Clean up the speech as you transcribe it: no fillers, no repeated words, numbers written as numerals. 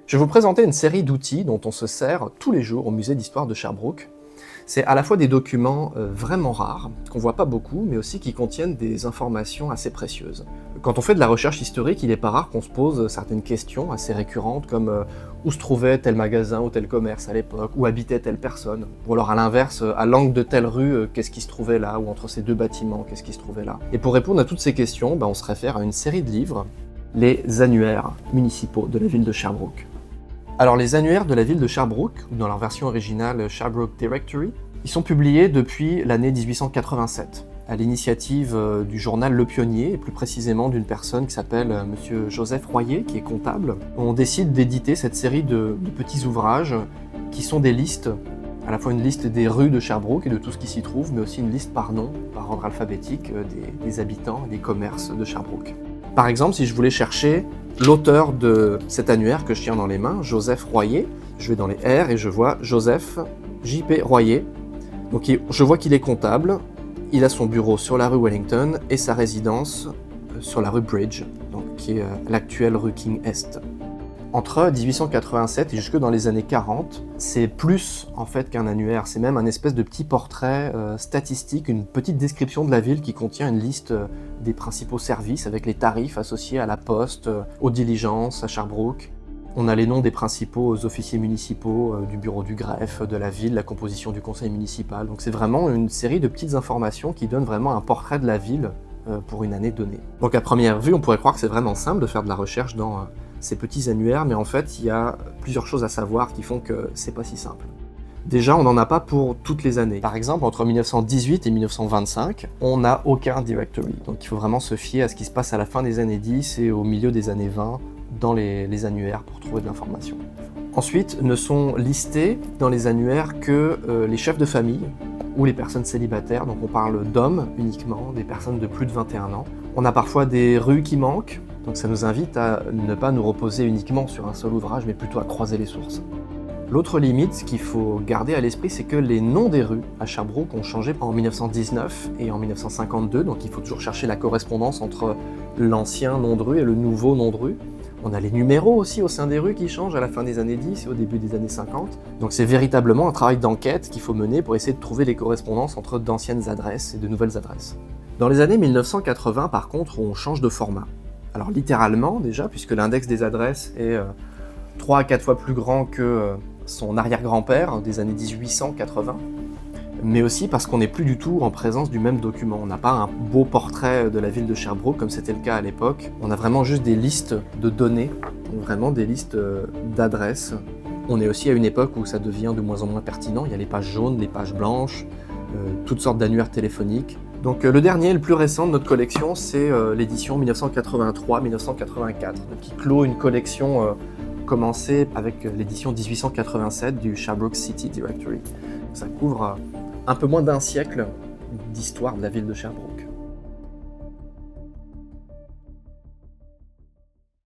Je vais vous présenter une série d'outils dont on se sert tous les jours au musée d'histoire de Sherbrooke. C'est à la fois des documents vraiment rares, qu'on voit pas beaucoup, mais aussi qui contiennent des informations assez précieuses. Quand on fait de la recherche historique, il n'est pas rare qu'on se pose certaines questions assez récurrentes, comme où se trouvait tel magasin ou tel commerce à l'époque, où habitait telle personne, ou alors à l'inverse, à l'angle de telle rue, qu'est-ce qui se trouvait là, ou entre ces deux bâtiments, qu'est-ce qui se trouvait là. Et pour répondre à toutes ces questions, on se réfère à une série de livres, les annuaires municipaux de la ville de Sherbrooke. Alors les annuaires de la ville de Sherbrooke, ou dans leur version originale Sherbrooke Directory, ils sont publiés depuis l'année 1887, à l'initiative du journal Le Pionnier, et plus précisément d'une personne qui s'appelle Monsieur Joseph Royer, qui est comptable. On décide d'éditer cette série de petits ouvrages qui sont des listes, à la fois une liste des rues de Sherbrooke et de tout ce qui s'y trouve, mais aussi une liste par nom, par ordre alphabétique, des habitants et des commerces de Sherbrooke. Par exemple, si je voulais chercher l'auteur de cet annuaire que je tiens dans les mains, Joseph Royer, je vais dans les R et je vois Joseph J.P. Royer. Donc je vois qu'il est comptable, il a son bureau sur la rue Wellington et sa résidence sur la rue Bridge, donc qui est l'actuelle rue King Est. Entre 1887 et jusque dans les années 40, c'est plus en fait qu'un annuaire, c'est même un espèce de petit portrait statistique, une petite description de la ville qui contient une liste des principaux services avec les tarifs associés à la poste, aux diligences, à Sherbrooke. On a les noms des principaux officiers municipaux, du bureau du greffe, de la ville, la composition du conseil municipal. Donc c'est vraiment une série de petites informations qui donnent vraiment un portrait de la ville pour une année donnée. Donc à première vue, on pourrait croire que c'est vraiment simple de faire de la recherche dans ces petits annuaires, mais en fait, il y a plusieurs choses à savoir qui font que c'est pas si simple. Déjà, on n'en a pas pour toutes les années. Par exemple, entre 1918 et 1925, on n'a aucun directory. Donc il faut vraiment se fier à ce qui se passe à la fin des années 10 et au milieu des années 20 dans les annuaires pour trouver de l'information. Ensuite, ne sont listés dans les annuaires que les chefs de famille ou les personnes célibataires. Donc on parle d'hommes uniquement, des personnes de plus de 21 ans. On a parfois des rues qui manquent. Donc ça nous invite à ne pas nous reposer uniquement sur un seul ouvrage, mais plutôt à croiser les sources. L'autre limite qu'il faut garder à l'esprit, c'est que les noms des rues à Sherbrooke ont changé en 1919 et en 1952, donc il faut toujours chercher la correspondance entre l'ancien nom de rue et le nouveau nom de rue. On a les numéros aussi au sein des rues qui changent à la fin des années 10 et au début des années 50. Donc c'est véritablement un travail d'enquête qu'il faut mener pour essayer de trouver les correspondances entre d'anciennes adresses et de nouvelles adresses. Dans les années 1980, par contre, on change de format. Alors littéralement déjà, puisque l'index des adresses est 3 à 4 fois plus grand que son arrière-grand-père des années 1880, mais aussi parce qu'on n'est plus du tout en présence du même document. On n'a pas un beau portrait de la ville de Sherbrooke comme c'était le cas à l'époque. On a vraiment juste des listes de données, vraiment des listes d'adresses. On est aussi à une époque où ça devient de moins en moins pertinent. Il y a les pages jaunes, les pages blanches, toutes sortes d'annuaires téléphoniques. Donc le dernier, le plus récent de notre collection, c'est l'édition 1983-1984, qui clôt une collection commencée avec l'édition 1887 du Sherbrooke City Directory. Ça couvre un peu moins d'un siècle d'histoire de la ville de Sherbrooke.